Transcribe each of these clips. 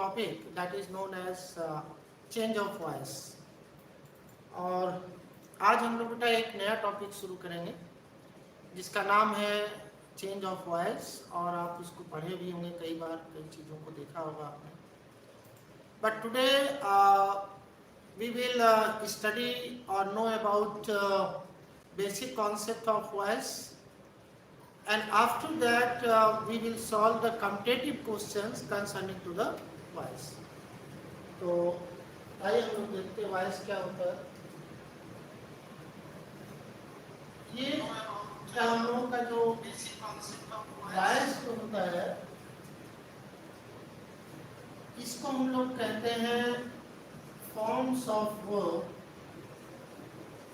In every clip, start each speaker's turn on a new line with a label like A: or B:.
A: topic that is known as change of voice. और आज हम लोग बेटा एक नया टॉपिक शुरू करेंगे जिसका नाम है चेंज ऑफ वॉइस, और आप इसको पढ़े भी होंगे कई बार, कई चीज़ों को देखा होगा आपने. But today we will study or know about basic concept of voice, and after that we will solve the competitive questions concerning to the voice. तो आइए हम लोग देखते हैं वॉइस क्या होता है. ये क्या हम लोगों का जो वॉइस जो होता है इसको हम लोग कहते हैं forms of verb,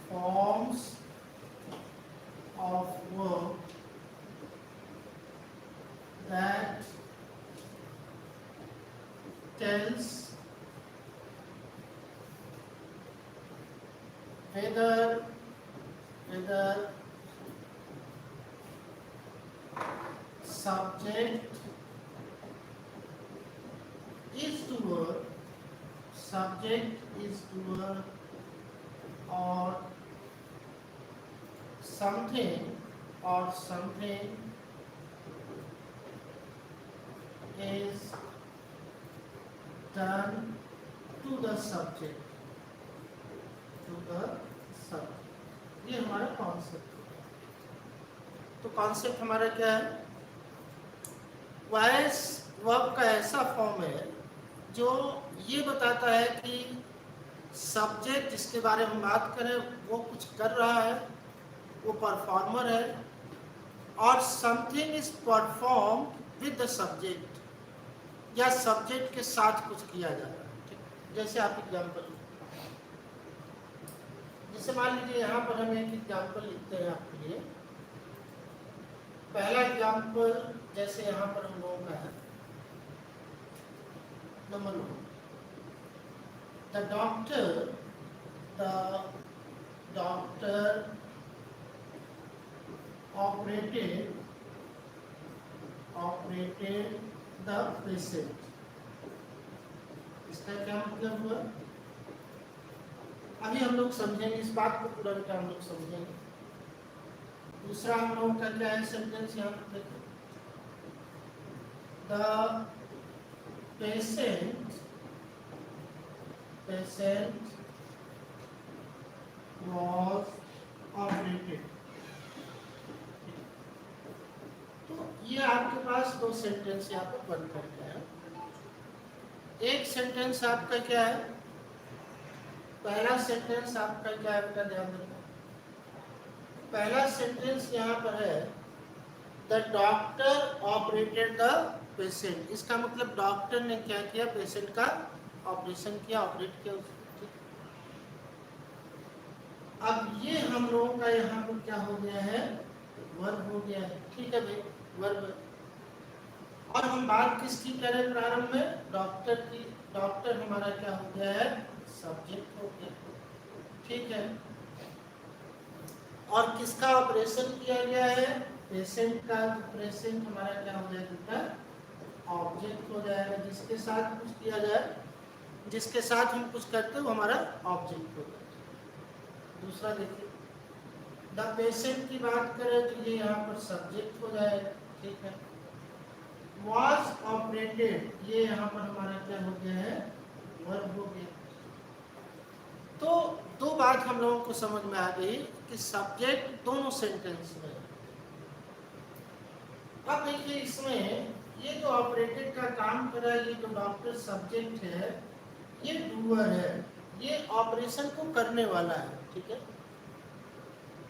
A: forms of verb that tells whether subject is doer, subject is doer, or something is done to the subject, ये हमारा कॉन्सेप्ट है. तो कॉन्सेप्ट हमारा क्या है? वॉइस वर्ब का ऐसा फॉर्म है जो ये बताता है कि सब्जेक्ट जिसके बारे में हम बात करें वो कुछ कर रहा है, वो परफॉर्मर है, और something is perform with the subject, या सब्जेक्ट के साथ कुछ किया जा रहा है. ठीक, जैसे आप एग्जाम्पल, जैसे मान लीजिए यहाँ पर हम एक एग्जाम्पल लिखते हैं आपके लिए. पहला एग्जाम्पल जैसे यहाँ पर हम लोगों का है number 1, the doctor operated the patient. इसका क्या मतलब हुआ? अभी हम लोग समझेंगे इस बात को, पूरा बेटा हम लोग समझेंगे. दूसरा हम लोगों का क्या है सेंटेंस, यहाँ पर देखो, द पेशेंट was operated. तो ये आपके पास दो सेंटेंस यहाँ पर बन करके है. एक सेंटेंस आपका क्या है? पहला सेंटेंस आपका क्या है बेटा, ध्यान रखना. पहला सेंटेंस यहाँ पर है the doctor operated the patient. इसका मतलब डॉक्टर ने क्या किया? पेशेंट का ऑपरेशन किया, ऑपरेट किया. अब ये हम लोगों का यहाँ पर क्या हो गया है? वर्ब हो गया है. ठीक है भाई, वर्ब. और हम बात किसकी करें प्रारंभ में? डॉक्टर की. डॉक्टर हमारा क्या हो गया है? सब्जेक्ट हो गया. ठीक है. और किसका ऑपरेशन किया गया है? पेशेंट का. पेशेंट हमारा क्या हो जाएगा? ऑब्जेक्ट हो जाएगा. जिसके साथ कुछ किया जाए, जिसके साथ हम कुछ करते हो हमारा ऑब्जेक्ट हो जाएगा. दूसरा देखिए, द पेशेंट की बात करें तो ये यहाँ पर सब्जेक्ट हो जाएगा. ठीक है. वॉज ऑपरेटेड, ये यहाँ पर हमारा क्या हो गया है? वर्ब हो गया. तो दो बात हम लोगों को समझ में आ गई कि सब्जेक्ट दोनों सेंटेंस में. अब देखिए इसमें ये जो ऑपरेटेड का काम कर रहा है, ये जो डॉक्टर सब्जेक्ट है, ये डूअर है, ये ऑपरेशन को करने वाला है. ठीक है.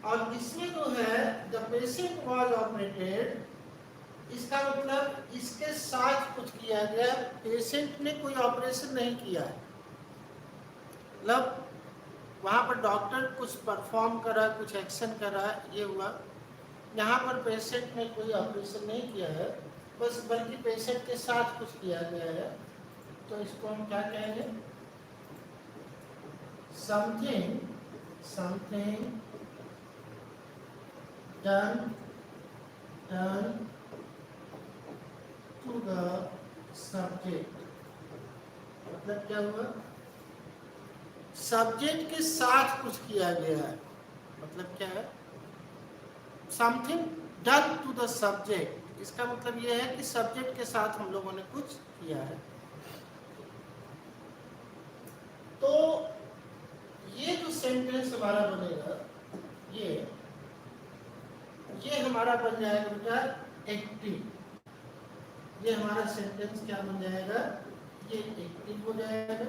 A: और इसमें जो है द पेशेंट वाज ऑपरेटेड, इसका मतलब इसके साथ कुछ किया गया. पेशेंट ने कोई ऑपरेशन नहीं किया है. मतलब वहाँ पर डॉक्टर कुछ परफॉर्म कर रहा है, कुछ एक्शन कर रहा है, ये हुआ. यहाँ पर पेशेंट ने कोई ऑपरेशन नहीं किया है, बस बल्कि पेशेंट के साथ कुछ किया गया है. तो इसको हम क्या कहेंगे? Something done to the subject. मतलब क्या हुआ, सब्जेक्ट के साथ कुछ किया गया है, मतलब क्या है, something done to the subject. इसका मतलब यह है कि सब्जेक्ट के साथ हम लोगों ने कुछ किया है। तो ये जो सेंटेंस हमारा बनेगा, ये हमारा बन जाएगा बेटा एक्टिव। ये हमारा सेंटेंस क्या बन जाएगा, ये एक्टिव हो जाएगा।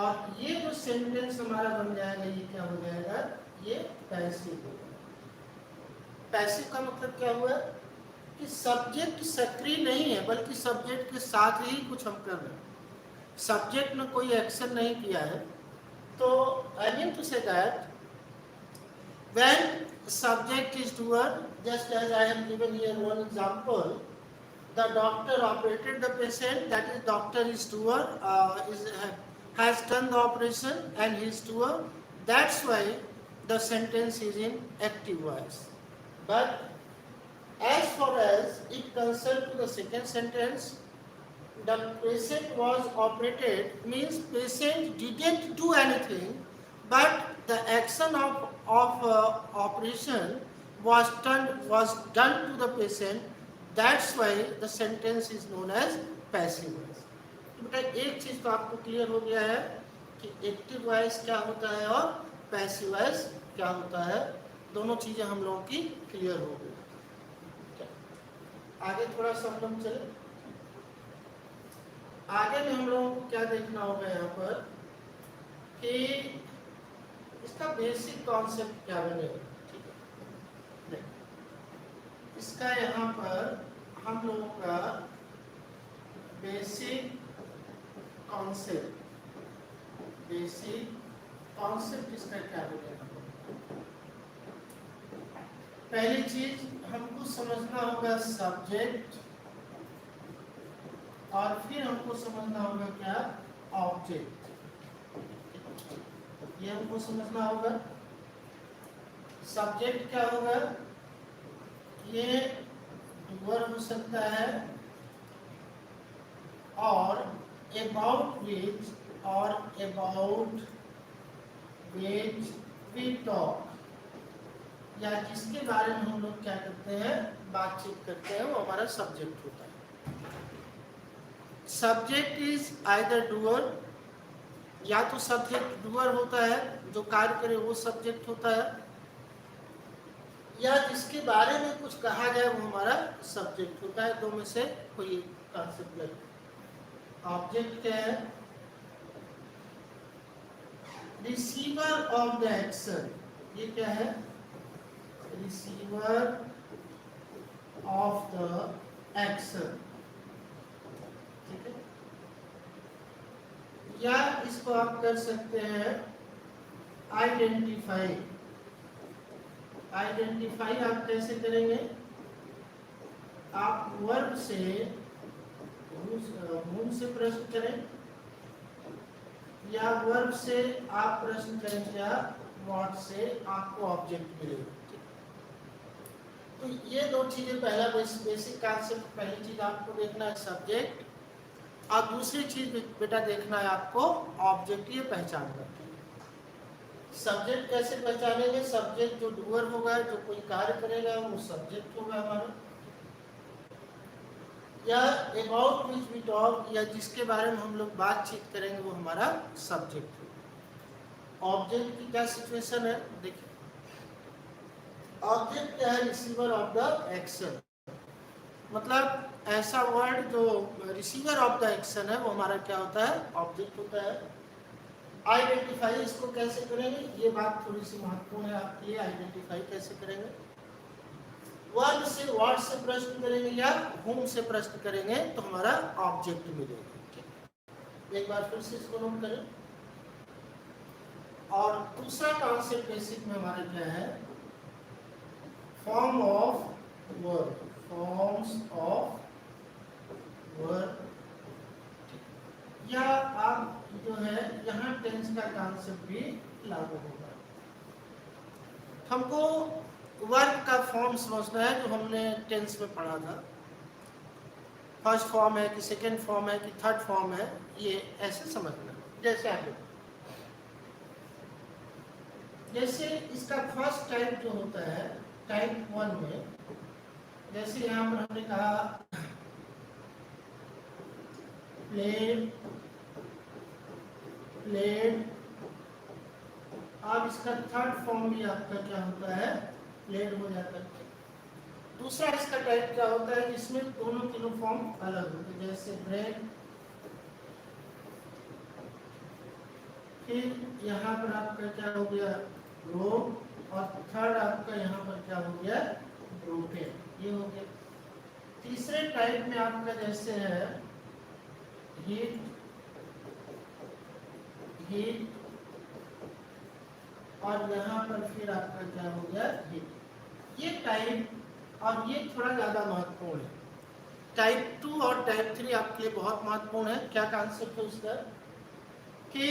A: और ये जो सेंटेंस हमारा बन जाएगा, ये क्या हो जाएगा, ये पैसिव हो जाएगा। पैसिव का मतलब क्या हुआ कि सब्जेक्ट सक्रिय नहीं है, बल्कि सब्जेक्ट के साथ ही कुछ हम कर रहे हैं, सब्जेक्ट ने कोई एक्शन नहीं किया है। तो I mean to say that when subject is doer, just as I have given here one example, the doctor operated the patient, that is doctor is doer, has done the operation and he is doer. That's why the sentence is in active voice. But as far as it concerns to the second sentence, the patient was operated means patient didn't do anything, but the action of operation was done to the patient. That's why the sentence is known as passive voice. बेटा एक चीज तो आपको clear हो गया है कि active voice क्या होता है और पैसिव वॉइस क्या होता है, दोनों चीजें हम लोगों की क्लियर हो गई। आगे थोड़ा सा हम लोग चले, आगे में हम लोगों को क्या देखना होगा यहाँ पर कि इसका बेसिक कॉन्सेप्ट क्या बनेगा। ठीक है, इसका यहाँ पर हम लोगों का बेसिक कॉन्सेप्ट इसका क्या बनेगा। पहली चीज हमको समझना होगा सब्जेक्ट, और फिर हमको समझना होगा क्या, ऑब्जेक्ट। ये हमको समझना होगा। सब्जेक्ट क्या होगा, ये डूअर हो सकता है, और अबाउट विच वी टॉक, या जिसके बारे में हम लोग क्या करते हैं, बातचीत करते हैं, वो हमारा सब्जेक्ट होता है। सब्जेक्ट इज आइदर डूअर, या तो सब्जेक्ट डूअर होता है, जो कार्य करे वो सब्जेक्ट होता है, या जिसके बारे में कुछ कहा जाए वो हमारा सब्जेक्ट होता है। दो में से कोई कॉन्सेप्ट लगे। ऑब्जेक्ट क्या है, रिसीवर ऑफ द एक्शन, ये क्या है, रिसीवर ऑफ द एक्शन। ठीक है, या इसको आप कर सकते हैं आइडेंटिफाई। आइडेंटिफाई आप कैसे करेंगे, आप वर्ब से मुंह से प्रश्न करें, या वर्ब से आप प्रश्न करें, या व्हाट से आपको ऑब्जेक्ट मिलेगा। तो ये दो चीजें, पहला बेसिक कॉन्सेप्ट, पहली चीज आपको देखना है सब्जेक्ट, और दूसरी चीज बेटा देखना है आपको ऑब्जेक्ट। ये पहचान करते हैं। सब्जेक्ट कैसे पहचानेंगे, सब्जेक्ट जो डूअर होगा, जो कोई कार्य करेगा, वो सब्जेक्ट होगा हमारा, या अबाउट विच वी टॉक, या जिसके बारे में हम लोग बातचीत करेंगे, वो हमारा सब्जेक्ट होगा। ऑब्जेक्ट की क्या सिचुएशन है, देखिए ऑब्जेक्ट क्या है, रिसीवर ऑफ द एक्शन, मतलब ऐसा वर्ड जो रिसीवर ऑफ द एक्शन है, वो हमारा क्या होता है, ऑब्जेक्ट होता है। आइडेंटिफाई इसको कैसे करेंगे, ये बात थोड़ी सी महत्वपूर्ण है आपके लिए। आइडेंटिफाई कैसे करेंगे, वर्ब से व्हाट से प्रश्न करेंगे, या whom से प्रश्न करेंगे, तो हमारा ऑब्जेक्ट मिलेगा। एक बार फिर से इसको नोट करें। और दूसरा कॉन्सेप्ट बेसिक में हमारा क्या है, form of verb, forms of verb, या आप जो है यहाँ टेंस का कॉन्सेप्ट भी लागू होगा। हमको वर्ब का फॉर्म समझना है, जो हमने टेंस में पढ़ा था। फर्स्ट फॉर्म है कि सेकेंड फॉर्म है कि थर्ड फॉर्म है, ये ऐसे समझना। जैसे आगे, जैसे इसका फर्स्ट टाइप जो होता है टाइप 1 में, जैसे यहाँ पर हमने कहा प्लेन प्लेन, अब इसका थर्ड फॉर्म भी आपका क्या होता है, प्लेन हो जाता है। दूसरा इसका टाइप क्या होता है जिसमें दोनों तीनों फॉर्म अलग होते हैं, जैसे ब्रेन, फिर यहाँ पर आपका क्या हो गया रोग, और थर्ड आपका यहाँ पर क्या हो गया ब्रोकेन, ये हो गया। तीसरे टाइप में आपका जैसे है हीट हीट, और यहाँ पर फिर आपका क्या हो गया हीट। ये टाइप और ये थोड़ा ज़्यादा महत्वपूर्ण है। टाइप 2 और टाइप 3 आपके लिए बहुत महत्वपूर्ण है। क्या कॉन्सेप्ट है उसका कि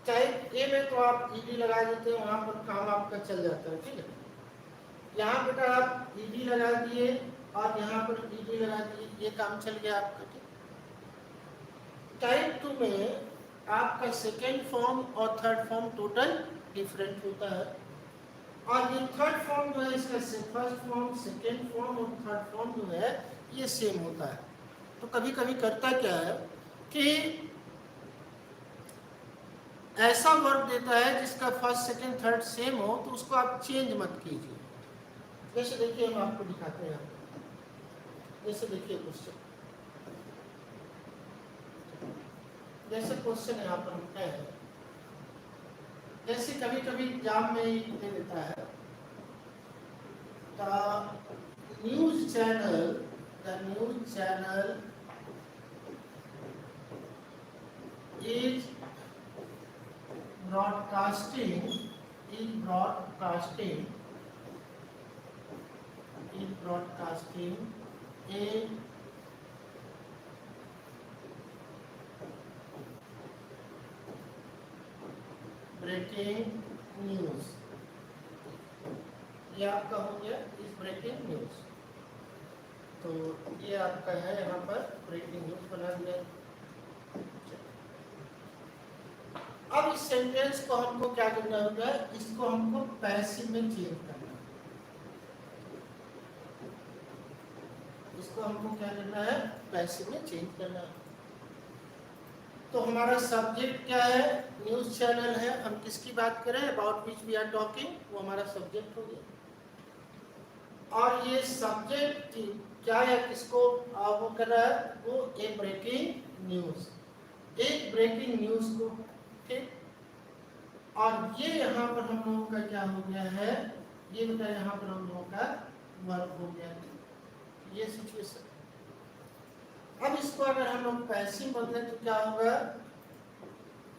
A: टाइप ए में तो आप ईडी लगा देते हैं, वहाँ पर काम आपका चल जाता है, ठीक है। यहाँ बेटा आप ईडी लगा दिए और यहाँ पर ईडी लगा दिए, ये काम चल गया आपका, ठीक। टाइप 2 में आपका सेकेंड फॉर्म और थर्ड फॉर्म टोटल डिफरेंट होता है, और ये थर्ड फॉर्म जो है इसका फर्स्ट फॉर्म, सेकेंड फॉर्म और थर्ड फॉर्म जो है ये सेम होता है। तो कभी कभी करता क्या है कि ऐसा वर्ब देता है जिसका फर्स्ट सेकेंड थर्ड सेम हो, तो उसको आप चेंज मत कीजिए। जैसे देखिए हम आपको दिखाते हैं, जैसे देखिए क्वेश्चन, जैसे क्वेश्चन यहाँ पर है, जैसे कभी कभी एग्जाम में दे देता है the news channel is broadcasting a breaking news. ये आपका हो गया इस ब्रेकिंग न्यूज, तो ये आपका है यहाँ पर ब्रेकिंग न्यूज बना दिया। अब इस सेंटेंस को हमको क्या करना होगा, इसको हमको पैसिव में चेंज करना है। इसको हमको क्या करना है, पैसिव में चेंज करना है। तो हमारा सब्जेक्ट क्या है, न्यूज चैनल है, हम किसकी बात करें, about which we are talking, वो हमारा सब्जेक्ट हो गया। और ये सब्जेक्ट क्या है, किसको वो कर रहा है, वो एक ब्रेकिंग न्यूज, एक ब्रेकिंग न्यूज को, ठीक। और ये यहाँ पर हम लोगों का क्या हो गया है, ये बेटा यहाँ पर हम लोगों का वर्ब हो गया, ये सिचुएशन। अब इसको अगर हम लोग पैसिव बदले तो क्या होगा,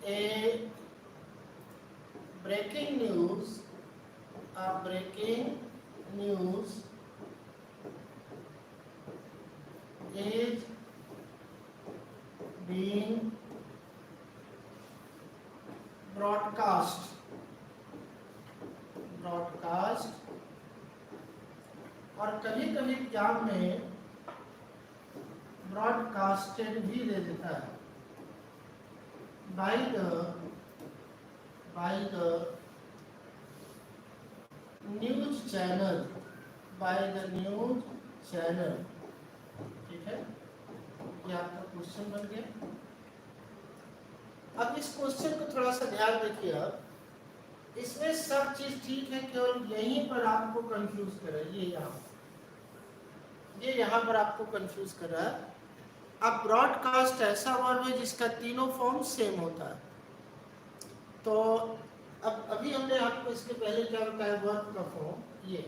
A: a breaking news, a breaking news is being broadcast और कभी कभी एग्जाम में ब्रॉडकास्टेड भी दे देता है बाय द न्यूज चैनल, ठीक है। ये आपका क्वेश्चन बन गया। अब इस क्वेश्चन को थोड़ा सा ध्यान देखिए, आप इसमें सब चीज ठीक है, केवल यहीं पर आपको कंफ्यूज कर रहा है, ये यहाँ पर आपको कंफ्यूज कर रहा है। अब ब्रॉडकास्ट ऐसा वर्ब है जिसका तीनों फॉर्म सेम होता है। तो अब अभी हमने आपको इसके पहले क्या बताया, वर्ब का फॉर्म, ये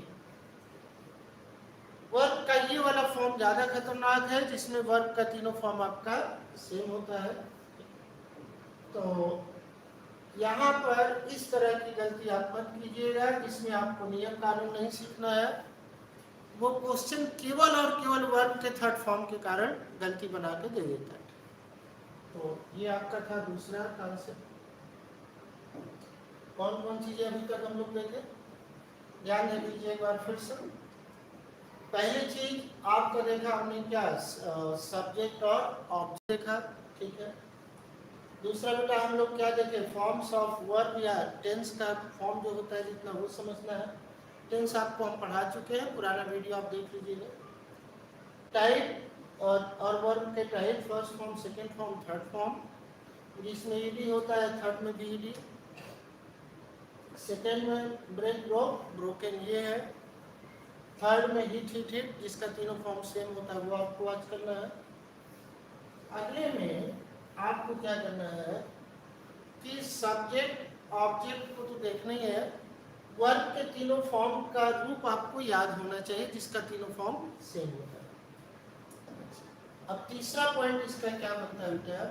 A: वर्ब का ये वाला फॉर्म ज्यादा खतरनाक है जिसमें वर्ब का तीनों फॉर्म आपका सेम होता है। तो यहाँ पर इस तरह की गलती आप मत कीजिएगा, जिसमें आपको नियम कानून नहीं सीखना है। वो क्वेश्चन केवल और केवल वर्ब के थर्ड फॉर्म के कारण गलती बना के दे देता है। तो ये आपका था दूसरा कॉन्सेप्ट। कौन कौन चीजें अभी तक हम लोग देखे, ध्यान दे लीजिए एक बार फिर से। पहली चीज आपको देखा हमने क्या, सब्जेक्ट और ऑब्जेक्ट देखा, ठीक है। दूसरा बेटा हम लोग क्या देखे, फॉर्म्स ऑफ वर्ब या टेंस का फॉर्म जो होता है जितना वो समझना है। टेंस आपको हम पढ़ा चुके हैं, पुराना वीडियो आप देख लीजिएगा। टाइप और वर्ब के type, first form, second form, third form, जिसमें ईडी होता है, थर्ड में भी ईडी, सेकंड में ब्रेक, ब्रोक, ब्रोकन ये है, थर्ड में हिट, हिट, हिट, जिसका तीनों फॉर्म सेम होता है, वो आपको आज करना है। अगले में आपको क्या करना है कि सब्जेक्ट ऑब्जेक्ट को तो देखना ही है, वर्ब के तीनों फॉर्म का रूप आपको याद होना चाहिए जिसका तीनों फॉर्म सेम होता है। अब तीसरा पॉइंट इसका क्या बनता है बेटा,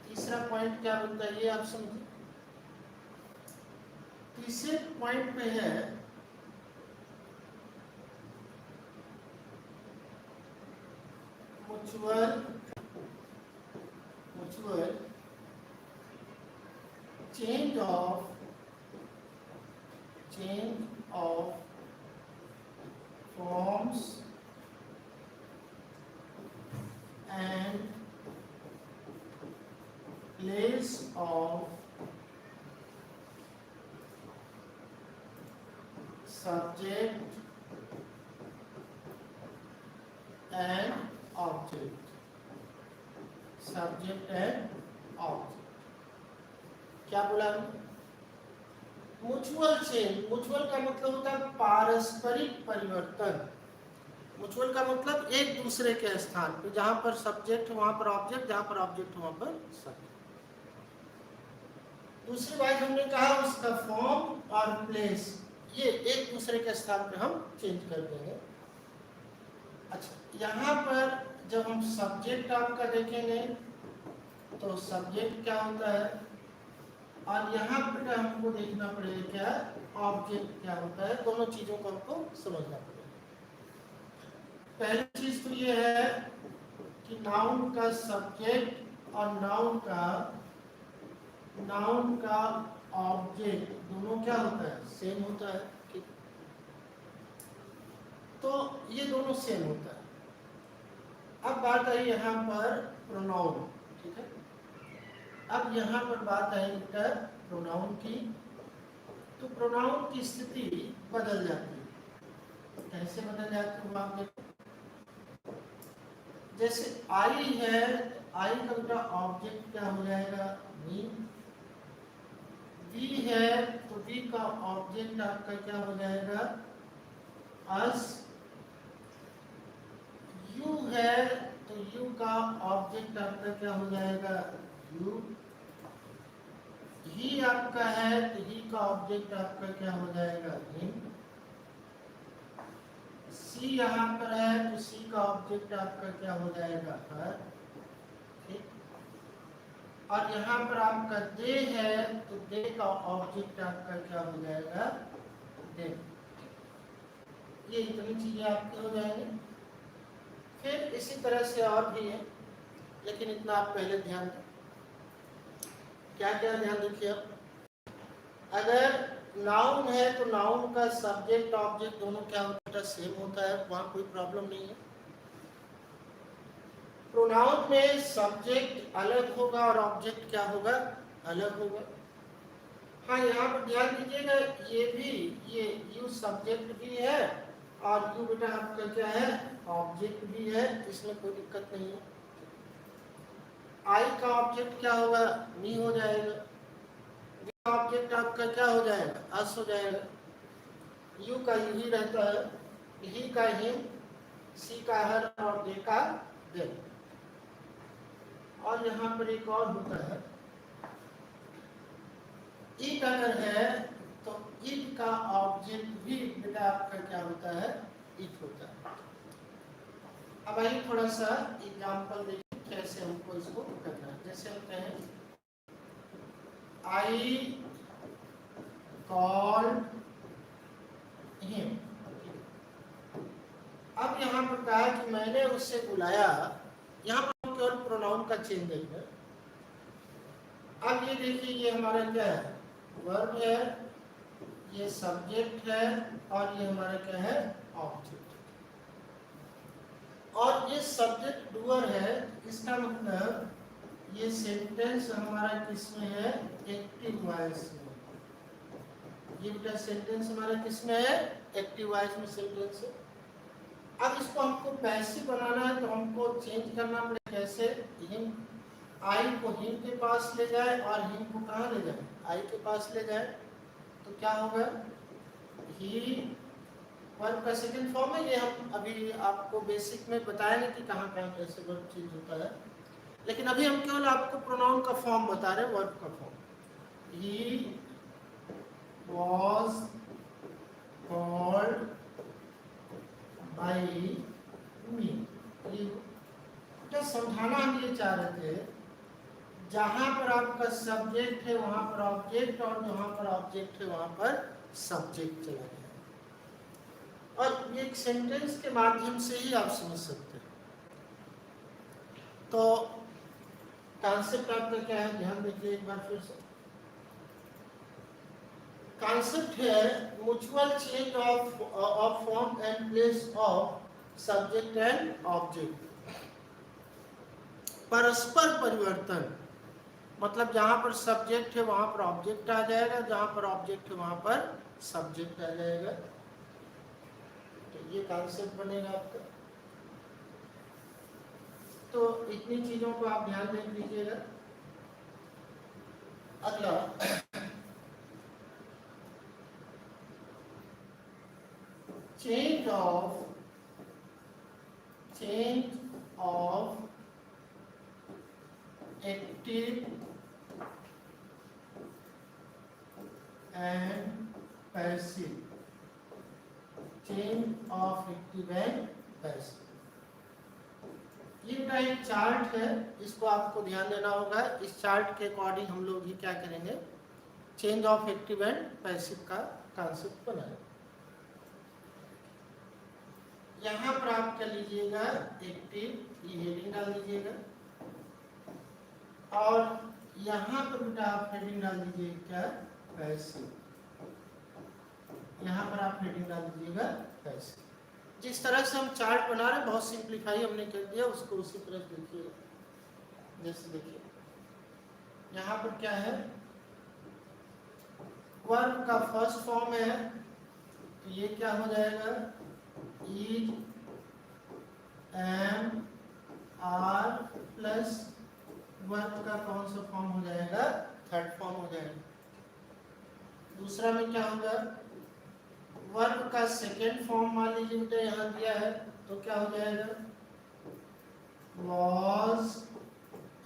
A: तीसरा पॉइंट क्या बनता है ये आप समझिए। तीसरे पॉइंट पे है mutual change of forms and place of subject and object, subject and object। क्या बोला, म्यूचुअल चेंज, म्यूचुअल का मतलब होता है पारस्परिक परिवर्तन। म्यूचुअल का मतलब एक दूसरे के स्थान पे, जहां पर सब्जेक्ट वहां पर ऑब्जेक्ट, जहां पर ऑब्जेक्ट वहां पर सब्जेक्ट। दूसरी बात हमने कहा उसका फॉर्म और प्लेस, ये एक दूसरे के स्थान पे हम चेंज कर देंगे। अच्छा, यहाँ पर जब हम सब्जेक्ट आपका देखेंगे तो सब्जेक्ट क्या होता है, और यहाँ पर हमको देखना पड़ेगा क्या ऑब्जेक्ट क्या होता है। दोनों चीजों को हमको समझना पड़ेगा। पहली चीज तो ये है कि नाउन का सब्जेक्ट और नाउन का ऑब्जेक्ट दोनों क्या होता है, सेम होता है, ठीक। तो ये दोनों सेम होता है। अब बात आई यहाँ पर प्रोनाउन, ठीक है। अब यहाँ पर बात आई प्रोनाउन की, तो प्रोनाउन की स्थिति बदल जाती है। कैसे बदल जाती है आप देखो, जैसे आई है, आई का बेटा ऑब्जेक्ट क्या हो जाएगा, मी। वी है तो वी का ऑब्जेक्ट आपका क्या हो जाएगा, अस। यू है तो यू का ऑब्जेक्ट आपका क्या हो जाएगा, यू। ही आपका है तो ही का ऑब्जेक्ट आपका क्या हो जाएगा, हिम। सी यहाँ पर है तो सी का ऑब्जेक्ट आपका क्या हो जाएगा, हर, ठीक। और यहाँ पर आपका दे है तो दे का ऑब्जेक्ट आपका क्या हो जाएगा, दे। ये इतनी चीजें आपके हो जाएंगे। फिर इसी तरह से और भी है, लेकिन इतना आप पहले ध्यान दें। क्या क्या ध्यान रखिए, अगर नाउन है तो नाउन का सब्जेक्ट ऑब्जेक्ट दोनों क्या होता है, सेम होता है, वहां कोई प्रॉब्लम नहीं है। प्रोनाउन में सब्जेक्ट अलग होगा और ऑब्जेक्ट क्या होगा, अलग होगा। हाँ, यहाँ पर ध्यान दीजिएगा, ये यू सब्जेक्ट भी है और यू बेटा आपका क्या है, ऑब्जेक्ट भी है, इसमें कोई दिक्कत नहीं है। आई का ऑब्जेक्ट क्या होगा, मी हो जाएगा। ऑब्जेक्ट आपका क्या हो जाएगा, अस हो जाएगा। यू का यू ही रहता है, ही का हिम, सी का हर और दे का दे। और यहाँ पर एक और होता है, इट अगर है तो इट का ऑब्जेक्ट भी बेटा आपका क्या होता है, इट होता है। अब आइए थोड़ा सा एग्जांपल देखिए कैसे हमको इसको करना है। जैसे हम कहें आई कॉल्ड हिम। अब यहाँ पर कहा कि मैंने उससे बुलाया, यहाँ पर केवल प्रोनाउन का चेंज देगा। अब ये देखिए, ये हमारा क्या है, वर्ब है, ये सब्जेक्ट है और ये हमारा क्या है, ऑब्जेक्ट। और ये सब्जेक्ट डूअर है, इसका मतलब ये सेंटेंस हमारा किसमें है, एक्टिव वॉइस में। ये बेटा सेंटेंस हमारा किसमें है, एक्टिव वॉइस में सेंटेंस है। अब इसको हमको पैसिव बनाना है तो हमको चेंज करना पड़ेगा। कैसे, हिम, आई को हिम के पास ले जाए और हिम को कहाँ ले जाए, आई के पास ले जाए, तो क्या होगा, ही वर्ब का सेकंड फॉर्म है। ये हम अभी आपको बेसिक में बताएंगे कि कहाँ कहाँ कैसे वर्ब चेंज होता है, लेकिन अभी हम केवल आपको प्रोनाउन का फॉर्म बता रहे हैं, वर्ब का form. He was called by me. ये समझाना हम ये चाह रहे थे, जहां पर आपका सब्जेक्ट है वहां पर ऑब्जेक्ट, और जहां पर ऑब्जेक्ट है वहां पर सब्जेक्ट चला गया। और ये एक सेंटेंस के माध्यम से ही आप समझ सकते हैं। तो कॉन्सेप्ट आपका क्या है, ध्यान देखिए एक बार फिर से। कॉन्सेप्ट है mutual change of form and place of subject and object. परस्पर परिवर्तन, मतलब जहां पर सब्जेक्ट है वहां पर ऑब्जेक्ट आ जाएगा, जहां पर ऑब्जेक्ट है वहां पर सब्जेक्ट आ जाएगा। तो ये कॉन्सेप्ट बनेगा आपका। तो इतनी चीजों को आप ध्यान में दीजिएगा। अगला, change of active and passive, change of active and passive. ये एक चार्ट है, इसको आपको ध्यान देना होगा। इस चार्ट के अकॉर्डिंग हम लोग ही क्या करेंगे, change of active and passive का कॉन्सेप्ट बनाएंगे। यहाँ पर आप क्या लीजिएगा, एक्टिव, ये हेडिंग डाल दीजिएगा, और यहाँ पर बेटा आप हेडिंग डाल दीजिए क्या, पैसिव। यहाँ पर आप हेडिंग डाल दीजिएगा पैसिव। जिस तरह से हम चार्ट बना रहे हैं बहुत सिंप्लीफाई हमने कर दिया, उसको उसी तरह देखिए। जैसे देखिए यहाँ पर क्या है, वर्ब का फर्स्ट फॉर्म है, तो ये क्या हो जाएगा, is, am, are plus verb का कौन सा फॉर्म हो जाएगा, थर्ड फॉर्म हो जाएगा। दूसरा में क्या होगा, वर्ब का सेकेंड फॉर्म मान लीजिए बेटा यहाँ दिया है, तो क्या हो जाएगा, वॉज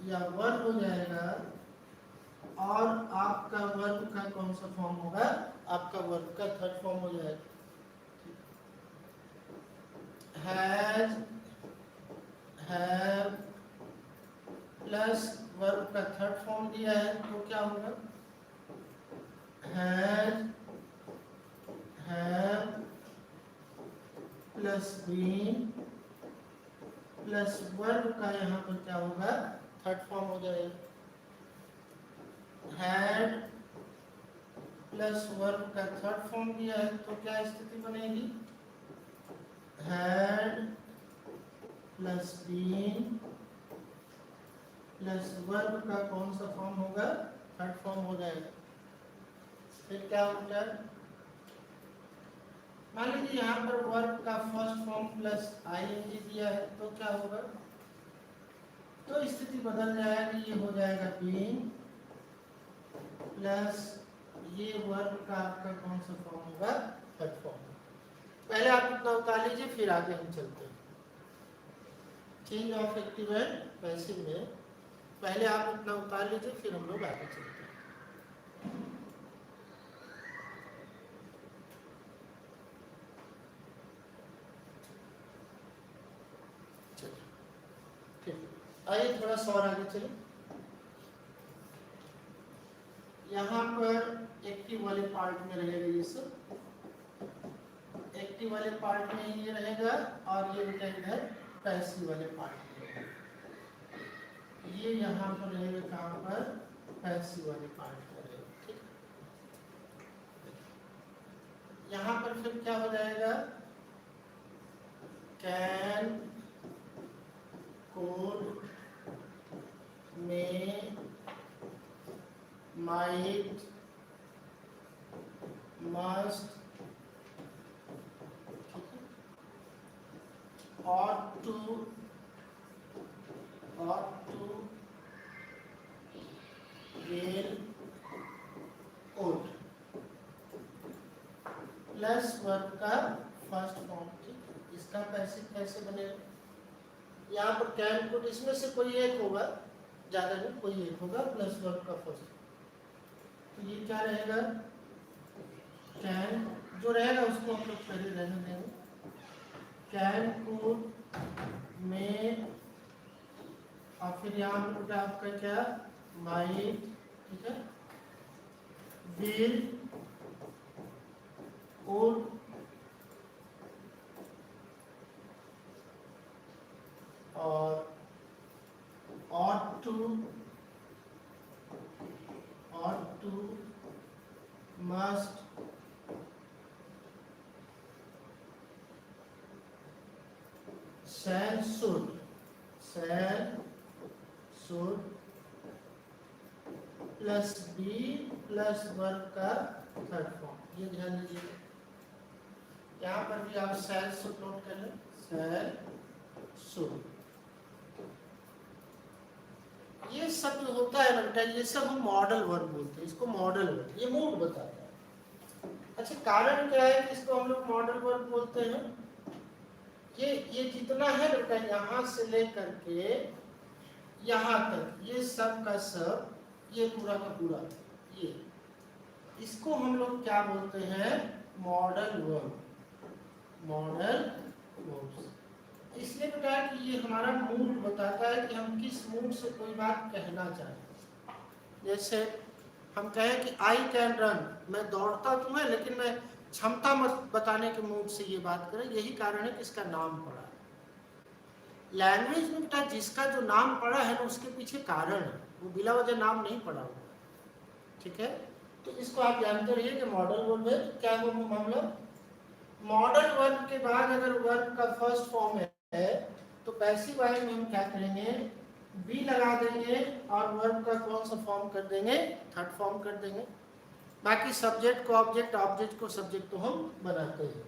A: या वर्ब हो जाएगा, और आपका वर्ब का कौन सा फॉर्म होगा, आपका वर्ब का थर्ड फॉर्म हो जाएगा। हैज, हैव प्लस वर्ब का थर्ड फॉर्म दिया है, तो क्या होगा, has, have plus been plus verb का यहाँ पर क्या होगा, थर्ड फॉर्म हो जाएगा। हैड प्लस वर्ब का थर्ड फॉर्म दिया है, तो क्या स्थिति बनेगी, had plus been plus verb का कौन सा फॉर्म होगा, थर्ड फॉर्म हो जाएगा। फिर क्या होता है, मान लीजिए यहाँ पर वर्ब का फर्स्ट फॉर्म प्लस आईएनजी दिया है, तो क्या होगा, तो स्थिति बदल जाएगी, ये हो जाएगा बीइंग प्लस ये वर्ब का आपका कौन सा फॉर्म होगा, थर्ड फॉर्म। पहले आप इतना उतार लीजिए, फिर आगे हम चलते हैं। Change of active and passive में पहले आप इतना उतार लीजिए, फिर हम लोग आगे चलते हैं। आइए थोड़ा सा और आगे चले। यहाँ पर एक्टिव वाले पार्ट में रहेगा ये सब, एक्टिव वाले पार्ट में ये रहेगा, और ये बेटा इधर पैसिव वाले पार्ट में, ये यहाँ पर रहेगा कहाँ पर, पैसिव वाले पार्ट में रहेगा। ठीक, यहाँ पर फिर क्या हो जाएगा, can could, may, might, must, ought to, will, would plus verb का फर्स्ट फॉर्म। ठीक है, इसका कैसे बनेगा? यहाँ पर कैन कुड, इसमें से कोई एक होगा, ज्यादा नहीं, कोई एक होगा प्लस वर्ब का फर्स्ट। तो ये क्या रहेगा? कैन, जो रहेगा उसको हम लोग पहले रहने देंगे। कैन कुड में, और फिर यहाँ पर आपका क्या, माइट, ठीक है, विल, would, और ought to, must, shall, should plus be plus verb का थर्ड फॉर्म। ये ध्यान दीजिए, यहाँ पर भी आप शैल शुड नोट कर लें, शैल शुड। ये सब जो होता है ना बेटा, ये सब हम मॉडल वर्ब बोलते हैं, इसको मॉडल वर्ब, ये मूड बताता है। अच्छा, कारण क्या है कि इसको हम लोग मॉडल वर्ब बोलते हैं? ये जितना है बेटा, यहाँ से लेकर के यहाँ तक, ये सब का सब, ये पूरा का पूरा, ये इसको हम लोग क्या बोलते हैं? Modal verb, modal verbs. इसलिए बेटा कि ये हमारा मूड बताता है कि हम किस मूड से कोई बात कहना चाहते हैं। जैसे हम कहें कि आई कैन रन, मैं दौड़ता तो है लेकिन मैं क्षमता मत बताने के मूड से ये बात करें, यही कारण है कि इसका नाम पड़ा है। लैंग्वेज में बेटा जिसका जो नाम पड़ा है ना, उसके पीछे कारण है, वो बिला वजह नाम नहीं पड़ा हुआ। ठीक है, तो इसको आप जानते रहिए कि मॉडल वर्ब है। क्या वो मामला? मॉडल वर्ब के बाद अगर वर्ब का फर्स्ट फॉर्म है तो पैसिव वॉइस में हम क्या करेंगे? बी लगा देंगे और वर्ब का कौन सा फॉर्म कर देंगे? थर्ड फॉर्म कर देंगे। बाकी सब्जेक्ट को ऑब्जेक्ट, ऑब्जेक्ट को सब्जेक्ट तो हम बनाते हैं।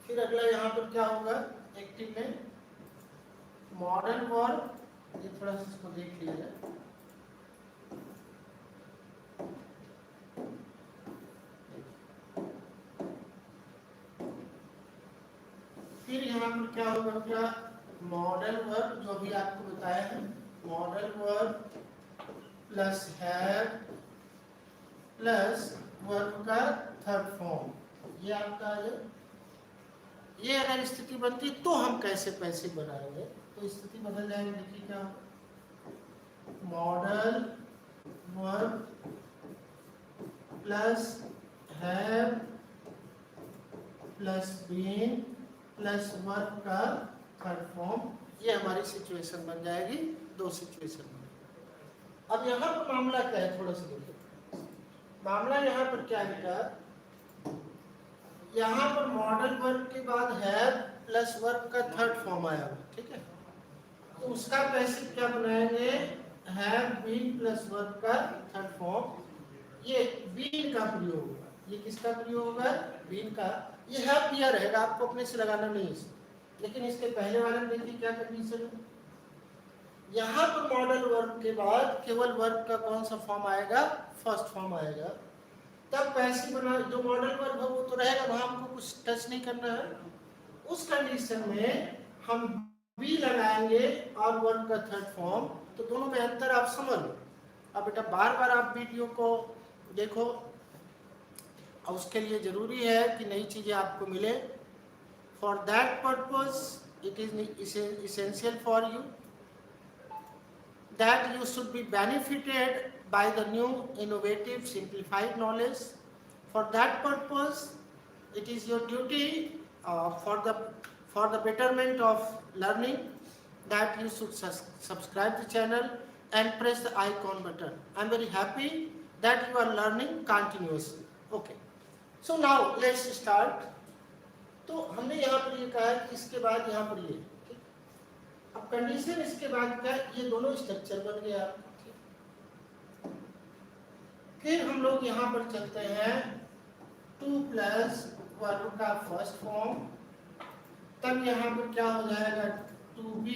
A: फिर अगला यहाँ पर क्या होगा? एक्टिव में मॉडल वर्ब, ये थोड़ा सा इसको देख लिया जाए। फिर यहाँ पर क्या होगा? क्या मॉडल वर्ब, जो भी आपको बताया है, model verb plus have plus verb का थर्ड फॉर्म, ये आपका है। ये अगर स्थिति बनती तो हम कैसे पैसिव बनाएंगे? तो स्थिति बदल जाएगी। देखिए क्या, modal verb plus have plus been plus verb का थर्ड फॉर्म, ये हमारी सिचुएशन बन जाएगी। दो सिचुएशन बन। अब यहाँ पर मामला क्या है? थोड़ा सा देखिए, मामला यहाँ पर क्या है? यहाँ पर मॉडल वर्ब के बाद हैव प्लस वर्ब का थर्ड फॉर्म आया हुआ, ठीक है, तो उसका पैसिव क्या बनाएंगे? हैव बीन प्लस वर्ब का थर्ड फॉर्म। ये बीन का प्रयोग होगा। ये किसका प्रयोग होगा? बीन का। ये हैव दिया रहेगा, आपको अपने से लगाना नहीं है, लेकिन इसके पहले वाले में देखिए क्या कंडीशन है। यहाँ पर मॉडल वर्ब के बाद केवल वर्ब का कौन सा फॉर्म आएगा? फर्स्ट फॉर्म आएगा। तब पैसिव बना, जो मॉडल वर्ब है वो तो रहेगा, वहां हमको कुछ टच नहीं करना है। उस कंडीशन में हम बी लगाएंगे और वर्ब का थर्ड फॉर्म, तो दोनों में अंतर आप समझ लो। अब बेटा बार बार आप वीडियो को देखो, और उसके लिए जरूरी है कि नई चीजें आपको मिले। For that purpose it is essential for you that you should be benefited by the new innovative simplified knowledge. For that purpose it is your duty for the betterment of learning that you should subscribe the channel and press the icon button. I am very happy that you are learning continuously. Okay, so now let's start. तो हमने यहाँ पर ये कहा कि इसके बाद यहाँ पर ये, ठीक, अब कंडीशन इसके बाद क्या, ये दोनों स्ट्रक्चर बन गया। फिर हम लोग यहाँ पर चलते हैं 2 प्लस वर्ब का फर्स्ट फॉर्म, तब यहाँ पर क्या हो जाएगा 2b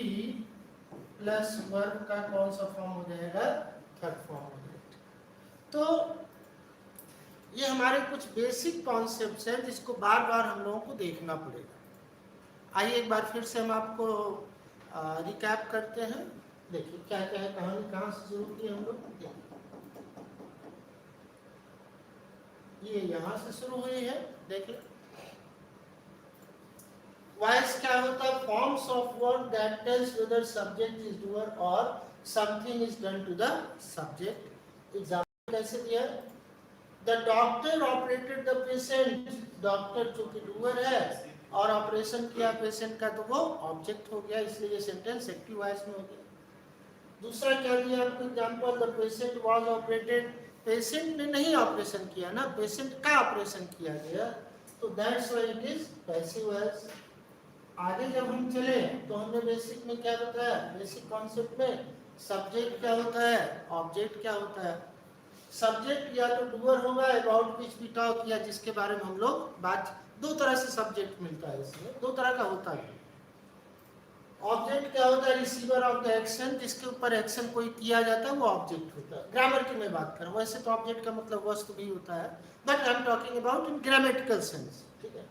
A: प्लस वर्ब का कौन सा फॉर्म हो जाएगा, थर्ड फॉर्म हो जाएगा। तो ये हमारे कुछ बेसिक कॉन्सेप्ट्स हैं जिसको बार बार हम लोगों को देखना पड़ेगा। आइए एक बार फिर से हम आपको रिकैप करते हैं। देखिए क्या क्या है, कहानी कहाँ से शुरू की हम लोग, ये यहाँ से शुरू हुई है। देखिए वॉइस क्या होता है, forms of word that tells whether subject is doer और something is done to the subject. Example कैसे दिया, the doctor operated the patient, doctor जो कि डूअर है और ऑपरेशन किया पेशेंट का, तो वो ऑब्जेक्ट हो गया, इसलिए ये सेंटेंस एक्टिव वॉइस में हो गया। दूसरा क्या दिया आपको example, the patient was operated, patient ने नहीं ऑपरेशन किया ना, पेशेंट का ऑपरेशन किया गया, तो that's why it is passive voice. आगे जब हम चले तो हमने बेसिक में क्या बताया, बेसिक कॉन्सेप्ट में सब्जेक्ट क्या होता है, ऑब्जेक्ट क्या होता है। सब्जेक्ट या तो डूअर होगा, अबाउट व्हिच वी टॉक, या जिसके बारे में हम लोग बात, दो तरह से सब्जेक्ट मिलता है इसमें, दो तरह का होता है। ऑब्जेक्ट क्या होता है, रिसीवर ऑफ द एक्शन, जिसके ऊपर एक्शन कोई किया जाता है वो ऑब्जेक्ट होता है। ग्रामर की मैं बात कर रहा हूँ, वैसे तो ऑब्जेक्ट का मतलब वस्तु भी होता है, but I am talking about in grammatical sense, ठीक है।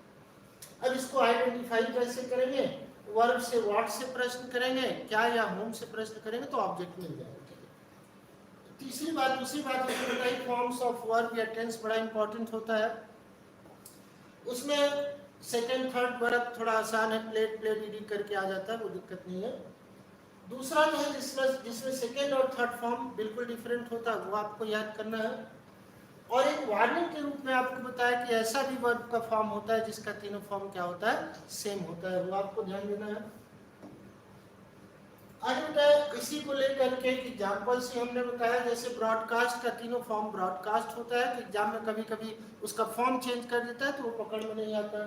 A: अब इसको आइडेंटिफाई कैसे करेंगे, वर्ब से व्हाट से प्रश्न करेंगे, क्या या होम से प्रश्न करेंगे तो ऑब्जेक्ट मिल जाएगा। तीसरी बात, दूसरी बात हमने बताई, फॉर्म्स ऑफ वर्ब या टेंस बड़ा इंपॉर्टेंट होता है। उसमें सेकंड थर्ड वर्ब थोड़ा आसान है, प्लेट प्लेट रीडिंग करके आ जाता है, वो दिक्कत नहीं है। दूसरा जो है जिसमें सेकंड और थर्ड फॉर्म बिल्कुल डिफरेंट होता है, वो आपको याद करना है। और एक वार्निंग के रूप में आपको बताया कि ऐसा भी वर्ब का फॉर्म होता है जिसका तीनों फॉर्म क्या होता है, सेम होता है, वो आपको ध्यान देना है। आज बताया इसी को लेकर के एग्जाम्पल से हमने बताया, जैसे ब्रॉडकास्ट का तीनों फॉर्म ब्रॉडकास्ट होता है, कि एग्जाम में कभी कभी उसका फॉर्म चेंज कर देता है तो वो पकड़ में नहीं आता।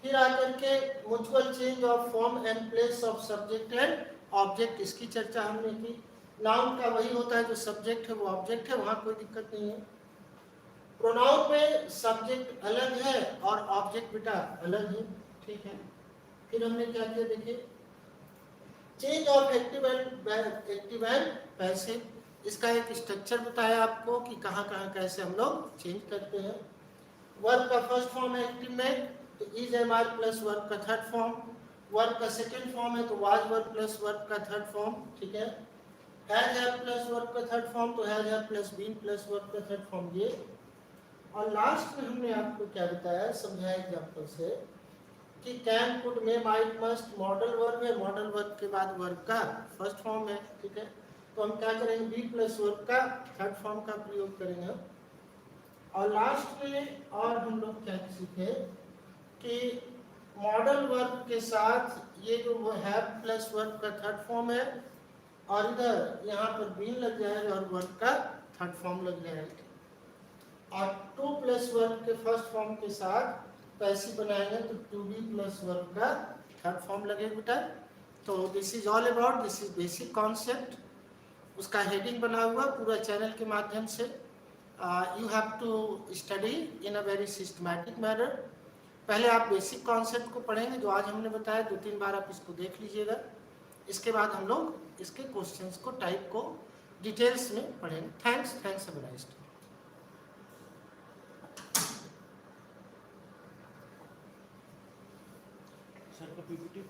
A: फिर आकर के mutual change of form and place of subject and object, इसकी चर्चा हमने की। नाउन का वही होता है, जो सब्जेक्ट है वो ऑब्जेक्ट है, वहां कोई दिक्कत नहीं है। प्रोनाउन में सब्जेक्ट अलग है और ऑब्जेक्ट बेटा अलग है, ठीक है। फिर हमने क्या किया, देखिए change of active and passive, इसका एक स्ट्रक्चर बताया आपको कि कहाँ कहाँ कैसे हम लोग चेंज करते हैं। वर्ब का फर्स्ट फॉर्म है एक्टिव में, तो is am are plus verb का थर्ड फॉर्म। वर्ब का सेकंड फॉर्म है तो वाज वर्ब प्लस वर्ब का थर्ड फॉर्म, ठीक है। हैज हैव प्लस वर्ब का थर्ड फॉर्म तो has have plus been plus verb का थर्ड फॉर्म ये। और लास्ट में हमने आपको क्या बताया, समझाया एग्जांपल से कि can could may might must modal verb है, मॉडल वर्ब के बाद वर्ब का फर्स्ट फॉर्म है, ठीक है। तो हम क्या करेंगे, बी प्लस वर्ब का थर्ड फॉर्म का प्रयोग करेंगे। और लास्ट में और हम लोग क्या सीखे कि मॉडल वर्ब के साथ ये जो वो हैव प्लस वर्ब का थर्ड फॉर्म है, और इधर यहाँ पर बीन लग जाएगा और वर्ब का थर्ड फॉर्म लग जाएगा। और टू प्लस वर्ब के फर्स्ट फॉर्म के साथ पैसिव बनाएंगे तो टू बी प्लस वर्ब का थर्ड फॉर्म लगेगा बेटा। तो this is all about, this is basic concept, उसका हेडिंग बना हुआ पूरा चैनल के माध्यम से। You have to study in a very systematic manner. पहले आप बेसिक कॉन्सेप्ट को पढ़ेंगे जो आज हमने बताया, 2-3 बार आप इसको देख लीजिएगा। इसके बाद हम लोग इसके क्वेश्चंस को, टाइप को डिटेल्स में पढ़ेंगे। Thanks have a nice day. Sir का पीपीटी